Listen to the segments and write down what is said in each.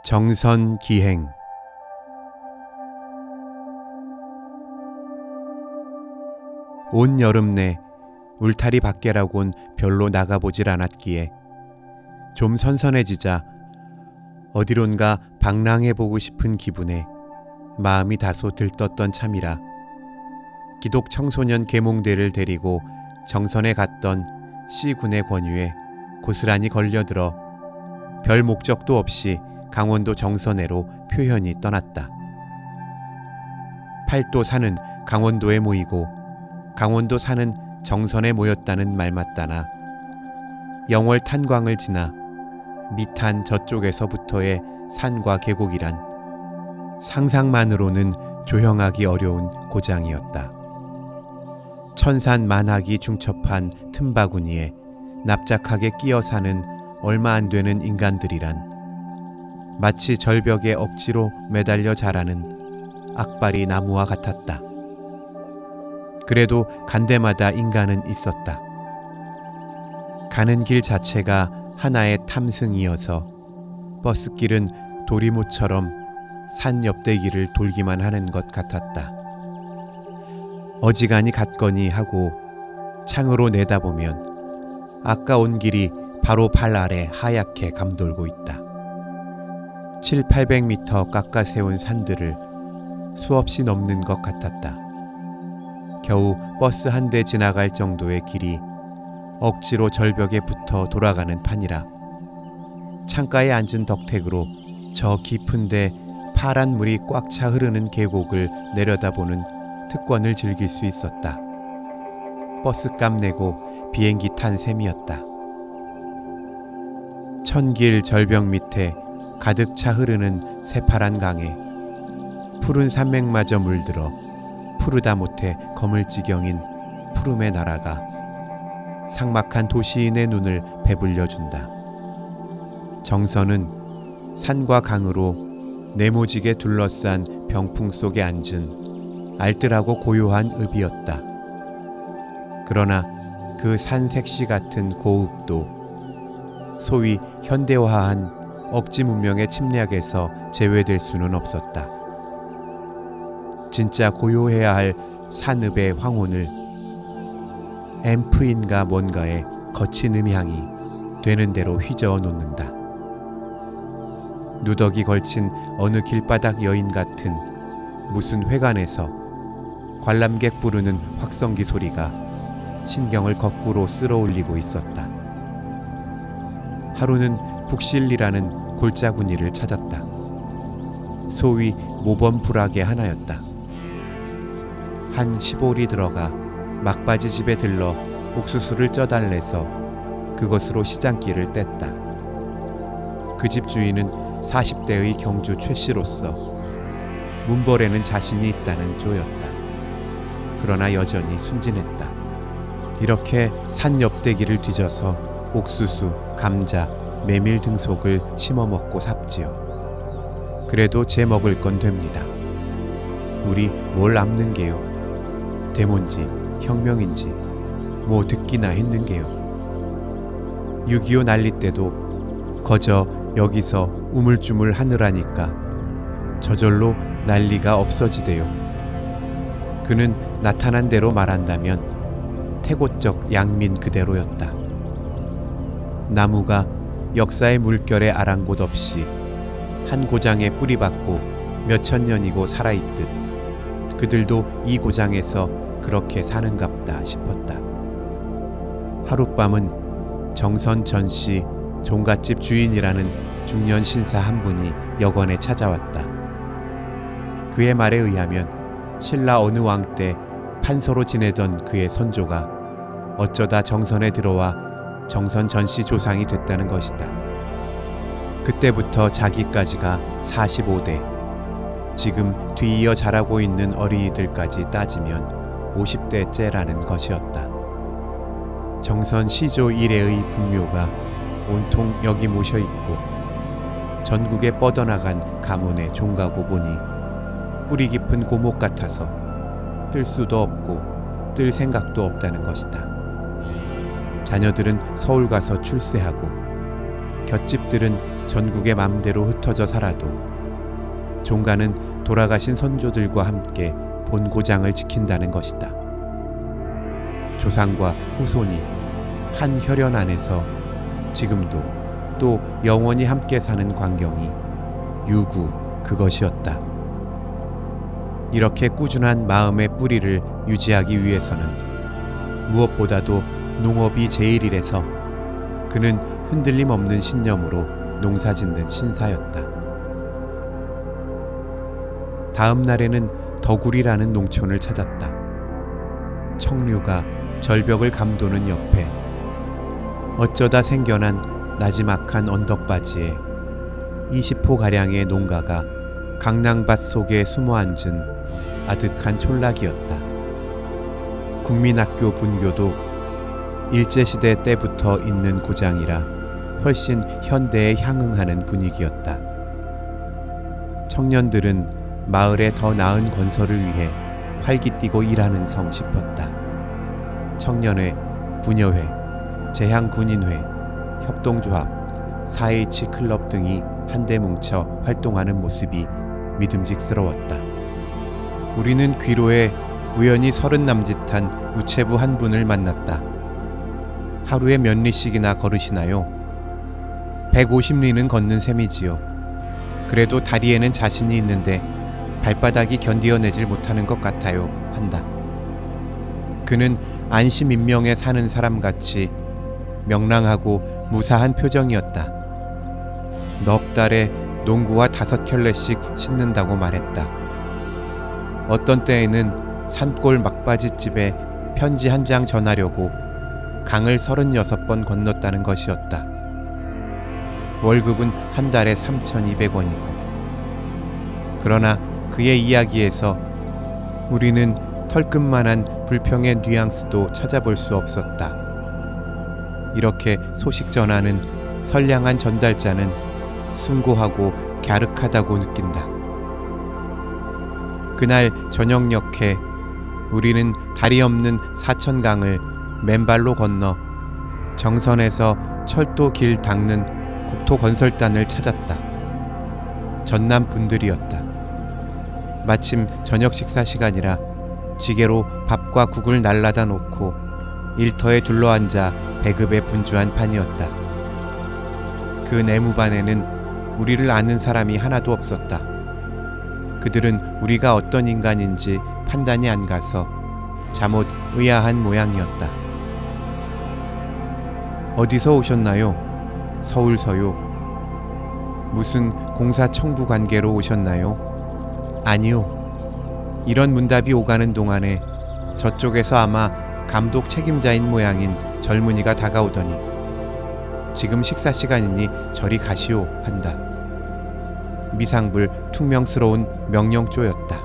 정선 기행. 온 여름 내 울타리 밖이라곤 별로 나가보질 않았기에 좀 선선해지자 어디론가 방랑해보고 싶은 기분에 마음이 다소 들떴던 참이라 기독 청소년 계몽대를 데리고 정선에 갔던 C군의 권유에 고스란히 걸려들어 별 목적도 없이 강원도 정선회로 표현이 떠났다. 팔도 산은 강원도에 모이고 강원도 산은 정선에 모였다는 말 맞다나 영월 탄광을 지나 미탄 저쪽에서부터의 산과 계곡이란 상상만으로는 조형하기 어려운 고장이었다. 천산만학이 중첩한 틈바구니에 납작하게 끼어 사는 얼마 안 되는 인간들이란 마치 절벽에 억지로 매달려 자라는 악바리 나무와 같았다. 그래도 간 데마다 인간은 있었다. 가는 길 자체가 하나의 탐승이어서 버스길은 도리모처럼 산 옆대기를 돌기만 하는 것 같았다. 어지간히 갔거니 하고 창으로 내다보면 아까 온 길이 바로 발 아래 하얗게 감돌고 있다. 700~800m 깎아 세운 산들을 수없이 넘는 것 같았다. 겨우 버스 한 대 지나갈 정도의 길이 억지로 절벽에 붙어 돌아가는 판이라 창가에 앉은 덕택으로 저 깊은데 파란 물이 꽉 차 흐르는 계곡을 내려다보는 특권을 즐길 수 있었다. 버스값 내고 비행기 탄 셈이었다. 천길 절벽 밑에 가득 차 흐르는 새파란 강에 푸른 산맥마저 물들어 푸르다 못해 거물지경인 푸름의 나라가 삭막한 도시인의 눈을 배불려준다. 정선은 산과 강으로 네모지게 둘러싼 병풍 속에 앉은 알뜰하고 고요한 읍이었다. 그러나 그 산색시 같은 고읍도 소위 현대화한 억지 문명의 침략에서 제외될 수는 없었다. 진짜 고요해야 할 산읍의 황혼을 앰프인가 뭔가의 거친 음향이 되는 대로 휘저어 놓는다. 누더기 걸친 어느 길바닥 여인 같은 무슨 회관에서 관람객 부르는 확성기 소리가 신경을 거꾸로 쓸어올리고 있었다. 하루는 북실리라는 골짜구니를 찾았다. 소위 모범 불악의 하나였다. 한 시골이 들어가 막바지 집에 들러 옥수수를 쪄달래서 그것으로 시장길을 뗐다. 그 집 주인은 40대의 경주 최씨로서 문벌에는 자신이 있다는 조였다. 그러나 여전히 순진했다. 이렇게 산 옆대기를 뒤져서 옥수수, 감자, 메밀 등속을 심어먹고 삽지요. 그래도 제 먹을 건 됩니다. 우리 뭘 압는 게요. 데몬지, 혁명인지 뭐 듣기나 했는 게요. 6.25 난리 때도 거저 여기서 우물쭈물 하느라니까 저절로 난리가 없어지대요. 그는 나타난 대로 말한다면 태고적 양민 그대로였다. 나무가 역사의 물결에 아랑곳 없이 한 고장에 뿌리박고 몇천 년이고 살아있듯 그들도 이 고장에서 그렇게 사는갑다 싶었다. 하룻밤은 정선 전씨 종갓집 주인이라는 중년 신사 한 분이 여관에 찾아왔다. 그의 말에 의하면 신라 어느 왕 때 판서로 지내던 그의 선조가 어쩌다 정선에 들어와 정선 전씨 조상이 됐다는 것이다. 그때부터 자기까지가 45대, 지금 뒤이어 자라고 있는 어린이들까지 따지면 50대째라는 것이었다. 정선 시조 이래의 분묘가 온통 여기 모셔있고 전국에 뻗어나간 가문의 종가고 보니 뿌리 깊은 고목 같아서 뜰 수도 없고 뜰 생각도 없다는 것이다. 자녀들은 서울 가서 출세하고 곁집들은 전국의 맘대로 흩어져 살아도 종가는 돌아가신 선조들과 함께 본고장을 지킨다는 것이다. 조상과 후손이 한 혈연 안에서 지금도 또 영원히 함께 사는 광경이 유구 그것이었다. 이렇게 꾸준한 마음의 뿌리를 유지하기 위해서는 무엇보다도 농업이 제일이라서 그는 흔들림 없는 신념으로 농사짓는 신사였다. 다음 날에는 덕울이라는 농촌을 찾았다. 청류가 절벽을 감도는 옆에 어쩌다 생겨난 나지막한 언덕바지에 20호가량의 농가가 강낭밭 속에 숨어앉은 아득한 촌락이었다. 국민학교 분교도 일제시대 때부터 있는 고장이라 훨씬 현대에 향응하는 분위기였다. 청년들은 마을에 더 나은 건설을 위해 활기띠고 일하는 성 싶었다. 청년회, 부녀회, 제향군인회, 협동조합, 4H 클럽 등이 한데 뭉쳐 활동하는 모습이 믿음직스러웠다. 우리는 귀로에 우연히 30 남짓한 우체부 한 분을 만났다. 하루에 몇 리씩이나 걸으시나요? 150리는 걷는 셈이지요. 그래도 다리에는 자신이 있는데 발바닥이 견디어내질 못하는 것 같아요 한다. 그는 안심인명에 사는 사람같이 명랑하고 무사한 표정이었다. 넉 달에 농구와 5켤레씩 신는다고 말했다. 어떤 때에는 산골 막바지집에 편지 한 장 전하려고 강을 36번 건넜다는 것이었다. 월급은 한 달에 3,200원이고. 그러나 그의 이야기에서 우리는 털끝만한 불평의 뉘앙스도 찾아볼 수 없었다. 이렇게 소식 전하는 선량한 전달자는 숭고하고 갸륵하다고 느낀다. 그날 저녁녘에 우리는 다리 없는 사천강을 맨발로 건너 정선에서 철도 길 닦는 국토건설단을 찾았다. 전남 분들이었다. 마침 저녁 식사 시간이라 지게로 밥과 국을 날라다 놓고 일터에 둘러앉아 배급에 분주한 판이었다. 그 내무반에는 우리를 아는 사람이 하나도 없었다. 그들은 우리가 어떤 인간인지 판단이 안 가서 잠옷 의아한 모양이었다. 어디서 오셨나요? 서울서요. 무슨 공사 청부 관계로 오셨나요? 아니요. 이런 문답이 오가는 동안에 저쪽에서 아마 감독 책임자인 모양인 젊은이가 다가오더니 지금 식사 시간이니 저리 가시오 한다. 미상불 퉁명스러운 명령조였다.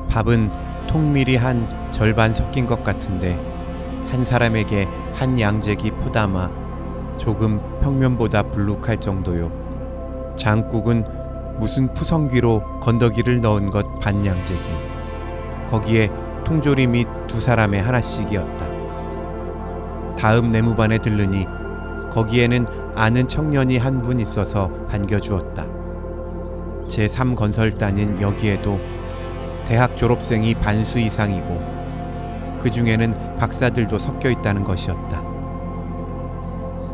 밥은 통밀이 한 절반 섞인 것 같은데 한 사람에게 한 양재기 포담아 조금 평면보다 불룩할 정도요. 장국은 무슨 푸성귀로 건더기를 넣은 것 반 양재기. 거기에 통조림이 2사람에 하나씩이었다. 다음 내무반에 들르니 거기에는 아는 청년이 한 분 있어서 반겨주었다. 제3건설단인 여기에도 대학 졸업생이 반수 이상이고 그 중에는 박사들도 섞여 있다는 것이었다.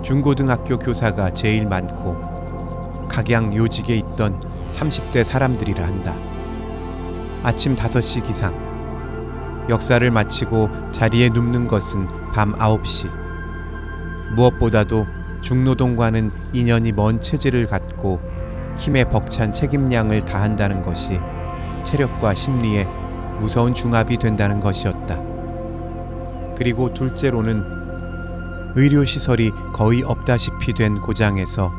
중고등학교 교사가 제일 많고 각양 요직에 있던 30대 사람들이라 한다. 아침 5시 기상. 역사를 마치고 자리에 눕는 것은 밤 9시. 무엇보다도 중노동과는 인연이 먼 체질을 갖고 힘에 벅찬 책임량을 다한다는 것이 체력과 심리에 무서운 중압이 된다는 것이었다. 그리고 둘째로는 의료시설이 거의 없다시피 된 고장에서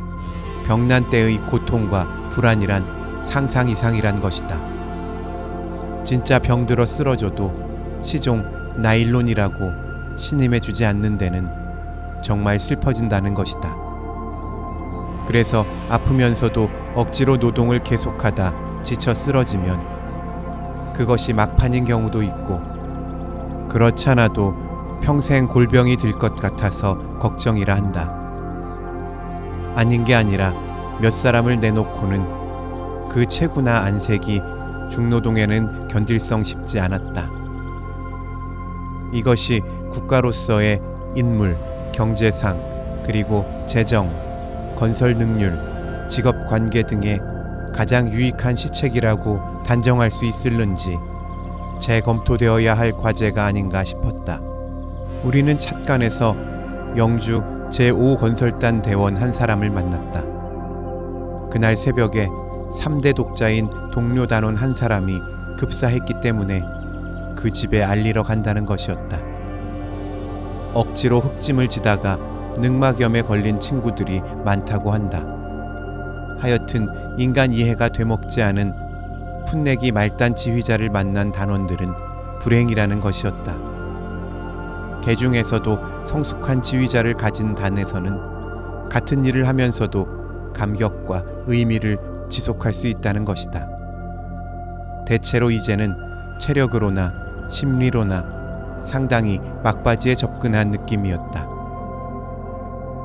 병난 때의 고통과 불안이란 상상 이상이란 것이다. 진짜 병들어 쓰러져도 시종 나일론이라고 신임해주지 않는 데는 정말 슬퍼진다는 것이다. 그래서 아프면서도 억지로 노동을 계속하다 지쳐 쓰러지면 그것이 막판인 경우도 있고 그렇잖아도 평생 골병이 들 것 같아서 걱정이라 한다. 아닌 게 아니라 몇 사람을 내놓고는 그 체구나 안색이 중노동에는 견딜성 싶지 않았다. 이것이 국가로서의 인물, 경제상, 그리고 재정, 건설 능률, 직업 관계 등의 가장 유익한 시책이라고 단정할 수 있을는지 재검토되어야 할 과제가 아닌가 싶었다. 우리는 찻간에서 영주 제5건설단 대원 한 사람을 만났다. 그날 새벽에 3대 독자인 동료 단원 한 사람이 급사했기 때문에 그 집에 알리러 간다는 것이었다. 억지로 흙짐을 지다가 늑막염에 걸린 친구들이 많다고 한다. 하여튼 인간 이해가 되먹지 않은 풋내기 말단 지휘자를 만난 단원들은 불행이라는 것이었다. 개중에서도 성숙한 지휘자를 가진 단에서는 같은 일을 하면서도 감격과 의미를 지속할 수 있다는 것이다. 대체로 이제는 체력으로나 심리로나 상당히 막바지에 접근한 느낌이었다.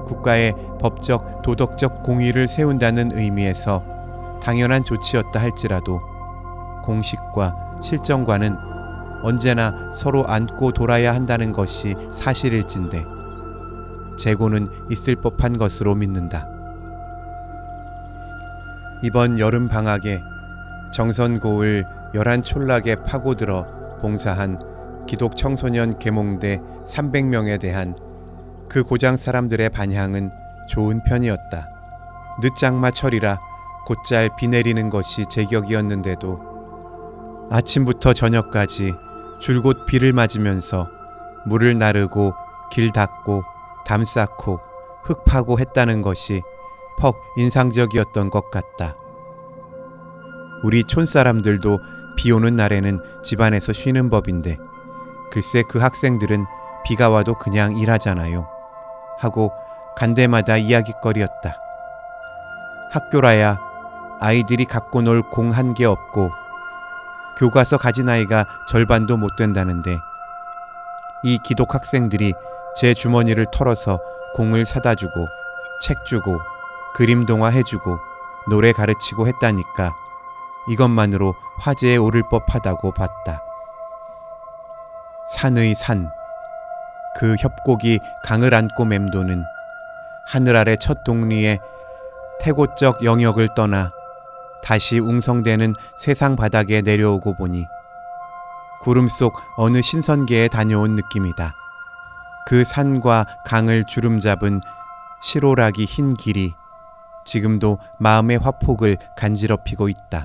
국가의 법적, 도덕적 공의를 세운다는 의미에서 당연한 조치였다 할지라도 공식과 실정과는 언제나 서로 안고 돌아야 한다는 것이 사실일진데 재고는 있을 법한 것으로 믿는다. 이번 여름 방학에 정선고을 열한촌락에 파고들어 봉사한 기독 청소년 계몽대 300명에 대한 그 고장 사람들의 반향은 좋은 편이었다. 늦장마철이라 곧잘 비 내리는 것이 제격이었는데도 아침부터 저녁까지 줄곧 비를 맞으면서 물을 나르고 길 닦고 담 쌓고 흙 파고 했다는 것이 퍽 인상적이었던 것 같다. 우리 촌사람들도 비 오는 날에는 집안에서 쉬는 법인데 글쎄 그 학생들은 비가 와도 그냥 일하잖아요 하고 간데마다 이야깃거리였다. 학교라야 아이들이 갖고 놀 공 한 개 없고 교과서 가진 아이가 절반도 못 된다는데 이 기독 학생들이 제 주머니를 털어서 공을 사다 주고 책 주고 그림 동화 해주고 노래 가르치고 했다니까 이것만으로 화제에 오를 법하다고 봤다. 산의 산, 그 협곡이 강을 안고 맴도는 하늘 아래 첫 동리의 태고적 영역을 떠나 다시 웅성대는 세상 바닥에 내려오고 보니 구름 속 어느 신선계에 다녀온 느낌이다. 그 산과 강을 주름잡은 실오라기 흰 길이 지금도 마음의 화폭을 간지럽히고 있다.